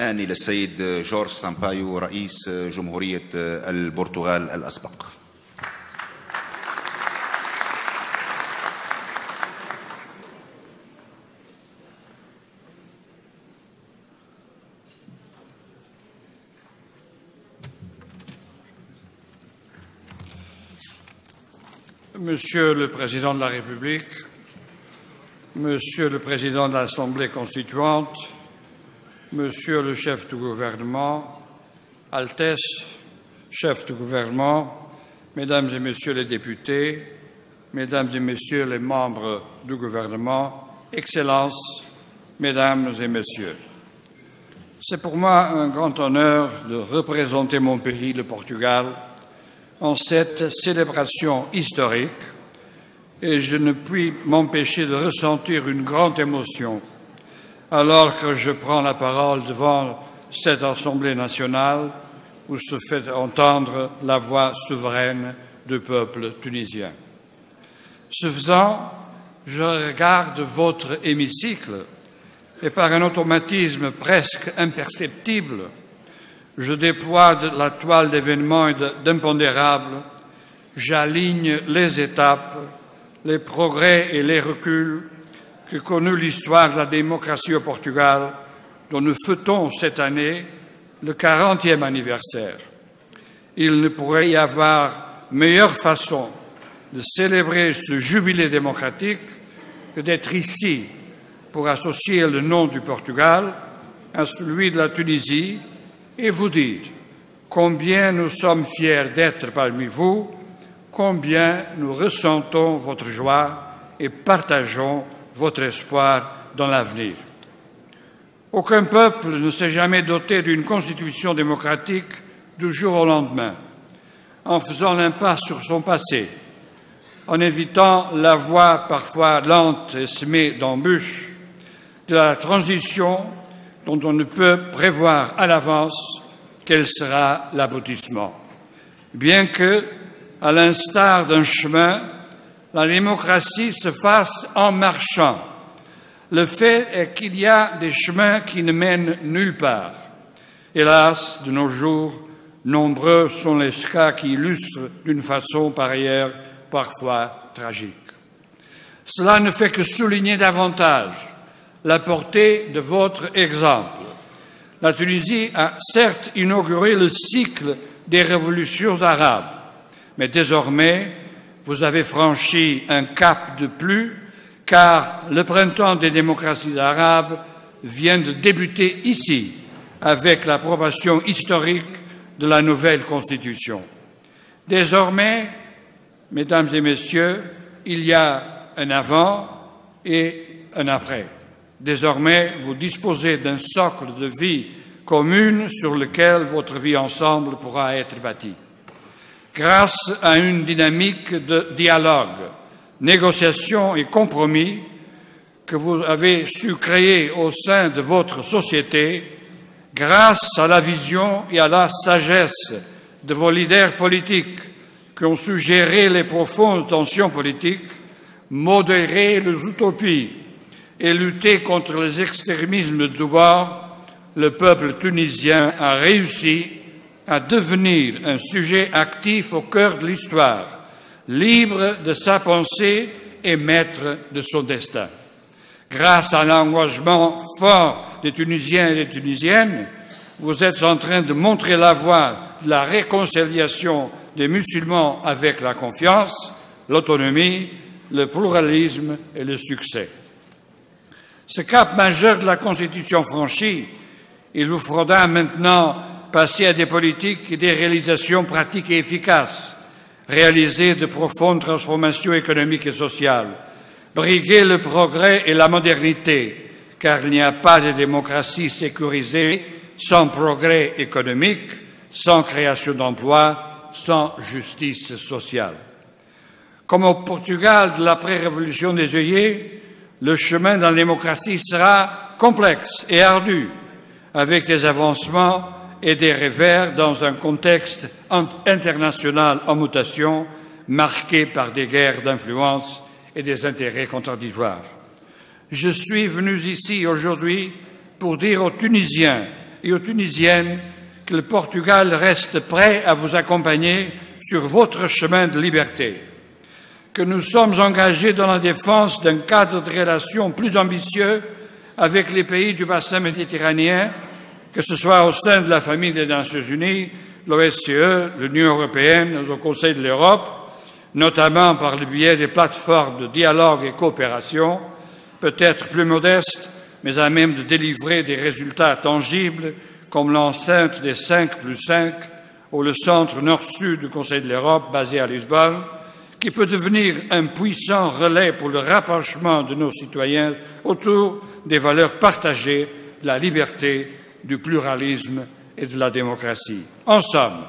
آني للسيد جورج سامبايو رئيس جمهورية البرتغال الأسبق. Monsieur le Président de la République, Monsieur le Président de l'Assemblée constituante, Monsieur le chef du gouvernement, Altesse, chef du gouvernement, Mesdames et Messieurs les députés, Mesdames et Messieurs les membres du gouvernement, Excellences, Mesdames et Messieurs. C'est pour moi un grand honneur de représenter mon pays, le Portugal, en cette célébration historique, et je ne puis m'empêcher de ressentir une grande émotion alors que je prends la parole devant cette Assemblée nationale où se fait entendre la voix souveraine du peuple tunisien. Ce faisant, je regarde votre hémicycle et par un automatisme presque imperceptible, je déploie la toile d'événements et d'impondérables, j'aligne les étapes, les progrès et les reculs que connut l'histoire de la démocratie au Portugal, dont nous fêtons cette année le 40e anniversaire. Il ne pourrait y avoir meilleure façon de célébrer ce jubilé démocratique que d'être ici pour associer le nom du Portugal à celui de la Tunisie et vous dire combien nous sommes fiers d'être parmi vous, combien nous ressentons votre joie et partageons votre espoir dans l'avenir. Aucun peuple ne s'est jamais doté d'une constitution démocratique du jour au lendemain, en faisant l'impasse sur son passé, en évitant la voie parfois lente et semée d'embûches de la transition dont on ne peut prévoir à l'avance quel sera l'aboutissement. Bien que, à l'instar d'un chemin, la démocratie se fasse en marchant. Le fait est qu'il y a des chemins qui ne mènent nulle part. Hélas, de nos jours, nombreux sont les cas qui illustrent d'une façon par ailleurs parfois tragique. Cela ne fait que souligner davantage la portée de votre exemple. La Tunisie a certes inauguré le cycle des révolutions arabes, mais désormais, vous avez franchi un cap de plus, car le printemps des démocraties arabes vient de débuter ici, avec l'approbation historique de la nouvelle Constitution. Désormais, Mesdames et Messieurs, il y a un avant et un après. Désormais, vous disposez d'un socle de vie commune sur lequel votre vie ensemble pourra être bâtie. Grâce à une dynamique de dialogue, négociation et compromis que vous avez su créer au sein de votre société, grâce à la vision et à la sagesse de vos leaders politiques qui ont su gérer les profondes tensions politiques, modérer les utopies et lutter contre les extrémismes de tous bords, le peuple tunisien a réussi à devenir un sujet actif au cœur de l'histoire, libre de sa pensée et maître de son destin. Grâce à l'engagement fort des Tunisiens et des Tunisiennes, vous êtes en train de montrer la voie de la réconciliation des musulmans avec la confiance, l'autonomie, le pluralisme et le succès. Ce cap majeur de la Constitution franchi, il vous faudra maintenant passer à des politiques et des réalisations pratiques et efficaces, réaliser de profondes transformations économiques et sociales, briguer le progrès et la modernité, car il n'y a pas de démocratie sécurisée sans progrès économique, sans création d'emplois, sans justice sociale. Comme au Portugal de l'après-révolution des œillets, le chemin dans la démocratie sera complexe et ardu, avec des avancements et des revers dans un contexte international en mutation, marqué par des guerres d'influence et des intérêts contradictoires. Je suis venu ici aujourd'hui pour dire aux Tunisiens et aux Tunisiennes que le Portugal reste prêt à vous accompagner sur votre chemin de liberté, que nous sommes engagés dans la défense d'un cadre de relations plus ambitieux avec les pays du bassin méditerranéen, que ce soit au sein de la famille des Nations Unies, l'OSCE, l'Union européenne, le Conseil de l'Europe, notamment par le biais des plateformes de dialogue et coopération, peut-être plus modestes, mais à même de délivrer des résultats tangibles, comme l'enceinte des 5+5 ou le centre nord-sud du Conseil de l'Europe, basé à Lisbonne, qui peut devenir un puissant relais pour le rapprochement de nos citoyens autour des valeurs partagées de la liberté, du pluralisme et de la démocratie. En somme,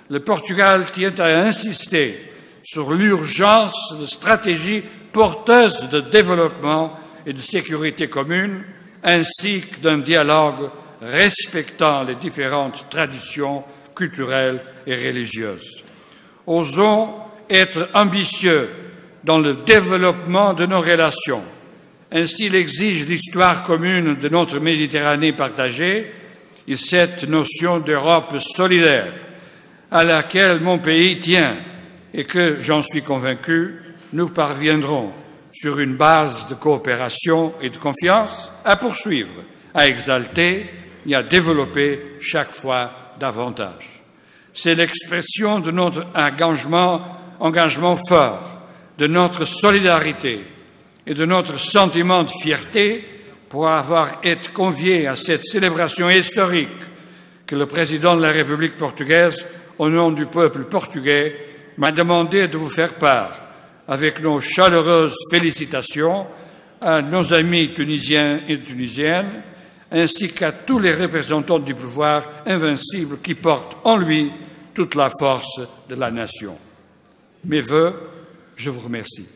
le Portugal tient à insister sur l'urgence de stratégies porteuses de développement et de sécurité commune, ainsi que d'un dialogue respectant les différentes traditions culturelles et religieuses. Osons être ambitieux dans le développement de nos relations. Ainsi l'exige l'histoire commune de notre Méditerranée partagée et cette notion d'Europe solidaire à laquelle mon pays tient et que, j'en suis convaincu, nous parviendrons, sur une base de coopération et de confiance, à poursuivre, à exalter et à développer chaque fois davantage. C'est l'expression de notre engagement fort, de notre solidarité et de notre sentiment de fierté pour avoir été conviés à cette célébration historique que le président de la République portugaise, au nom du peuple portugais, m'a demandé de vous faire part, avec nos chaleureuses félicitations à nos amis tunisiens et tunisiennes, ainsi qu'à tous les représentants du pouvoir invincible qui portent en lui toute la force de la nation. Mes vœux, je vous remercie.